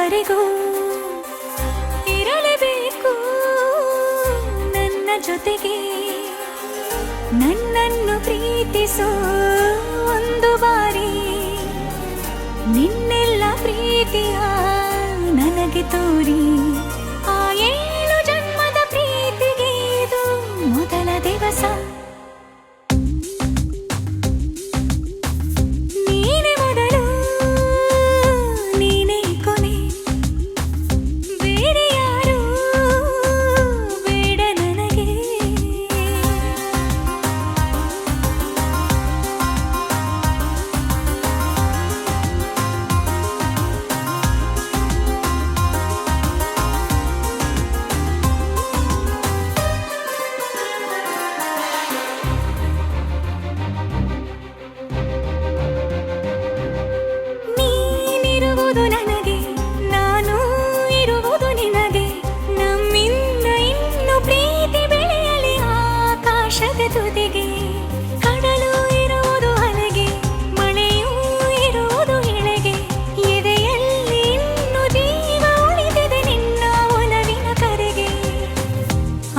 ಕೊನೆಯವರೆಗೂ ಇರಲೇಬೇಕು ನನ್ನ ಜೊತೆಗೆ. ನನ್ನನ್ನು ಪ್ರೀತಿಸೋ ಒಂದು ಬಾರಿ ನಿನ್ನೆಲ್ಲ ಪ್ರೀತಿಯ ನನಗೆ ತೋರಿ. ಆ 7 ಜನ್ಮದ ಪ್ರೀತಿಗೆ ಇದು ಮೊದಲ ದಿವಸ. ನೀನೇ ಮೊದಲು ನೀನೇ ಕೊನೆ, ಬೇರೆ ಯಾರು ಬೇಡ ನನಗೆ. ನೀನಿರುವುದು ನನಗೆ, ನಾನು ಇರುವುದು ನಿನಗೆ. ನಮ್ಮಿಂದ ಇನ್ನು ಪ್ರೀತಿ ಬೆಳೆಯಲಿ ಆಕಾಶದ ತುದಿಗೆ. ಕಡಲು ಇರುವುದು ಅಲೆಗೆ, ಮಳೆಯೂ ಇರುವುದು ಎಳೆಗೆ. ಎದೆಯಲ್ಲಿ ಇನ್ನು ಜೀವ ಉಳಿದಿದೆ ನಿನ್ನ ಒಲವಿನ ಕರೆಗೆ.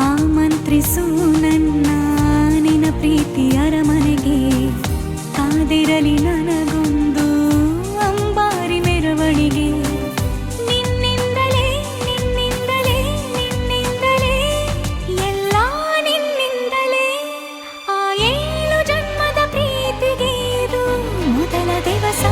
ಆಮಂತ್ರಿಸು ನನ್ನ ನಿನ್ನ ಪ್ರೀತಿ ಅರಮನೆಗೆ. ಕಾದಿರಲಿ ನನಗೊಂದು ಅಂಬಾರಿ ಮೆರವಣಿಗೆ. ನಿನ್ನಿಂದಲೇ ನಿನ್ನಿಂದಲೇ ನಿನ್ನಿಂದಲೇ ಎಲ್ಲ ನಿನ್ನಿಂದಲೇ. ಆ 7 ಜನ್ಮದ ಪ್ರೀತಿಗೆ ಇದು ಮೊದಲ ದಿವಸ.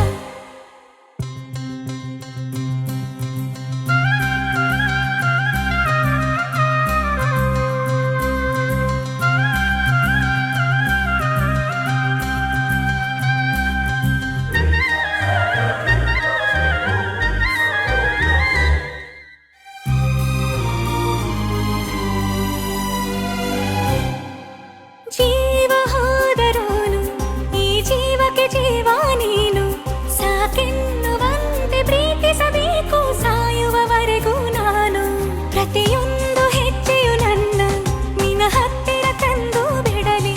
ಜೀವ ಹೋದರೋನು ಈ ಜೀವಕ್ಕೆ ಜೀವ ನೀನು. ಸಾಕೆನ್ನುವಂತೆ ಪ್ರೀತಿಸಬೇಕು ಸಾಯುವವರೆಗೂ ನಾನು. ಪ್ರತಿಯೊಂದು ಹೆಜ್ಜೆಯು ನನ್ನ ನಿನ್ನ ಹತ್ತಿರ ತಂದು ಬಿಡಲಿ.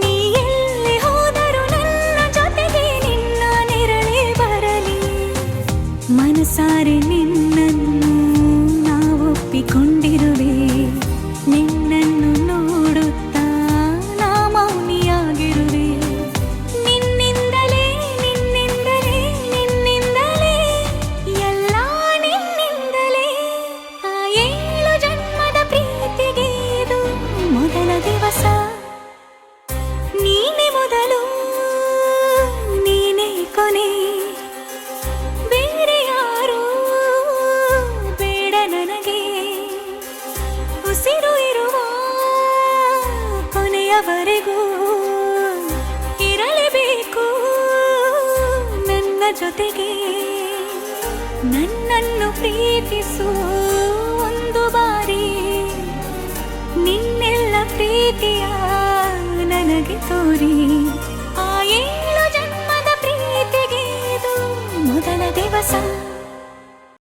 ನೀ ಎಲ್ಲಿ ಹೋದರೂ ನನ್ನ ಜೊತೆಗೆ ನಿನ್ನ ನೆರಳೇ ಬರಲಿ. ಮನಸಾರೆ ನಿನ್ನನ್ನು ನಾವೊಪ್ಪಿಕೊಂಡಿರುವೆ. ನಿನ್ನನ್ನು ನೋಡುತ್ತಾ ನಾ ಮೌನಿಯಾಗಿರುವೆ. ನಿನ್ನಿಂದಲೇ ನಿನ್ನಿಂದಲೇ ನಿನ್ನಿಂದಲೇ ಎಲ್ಲ ನಿನ್ನಿಂದಲೇ. ಆ 7 ಜನ್ಮದ ಪ್ರೀತಿಗೆ ಇದು ಮೊದಲ ದಿವಸ. ನೀನೇ ಮೊದಲು ನೀನೇ ಕೊನೆ, ಬೇರೆ ಯಾರು ಬೇಡ ನನಗೆ. ಉಸಿರು ಇರುವ ಕೊನೆಯವರೆಗೂ ಇರಲೇಬೇಕು ನನ್ನ ಜೊತೆಗೆ. ನನ್ನನ್ನು ಪ್ರೀತಿಸು ಒಂದು ಬಾರಿ ನಿನ್ನೆಲ್ಲ ಪ್ರೀತಿಯ ನನಗೆ ತೋರಿ. ಆ 7 ಜನ್ಮದ ಪ್ರೀತಿಗೆ ಇದು ಮೊದಲ ದಿವಸ.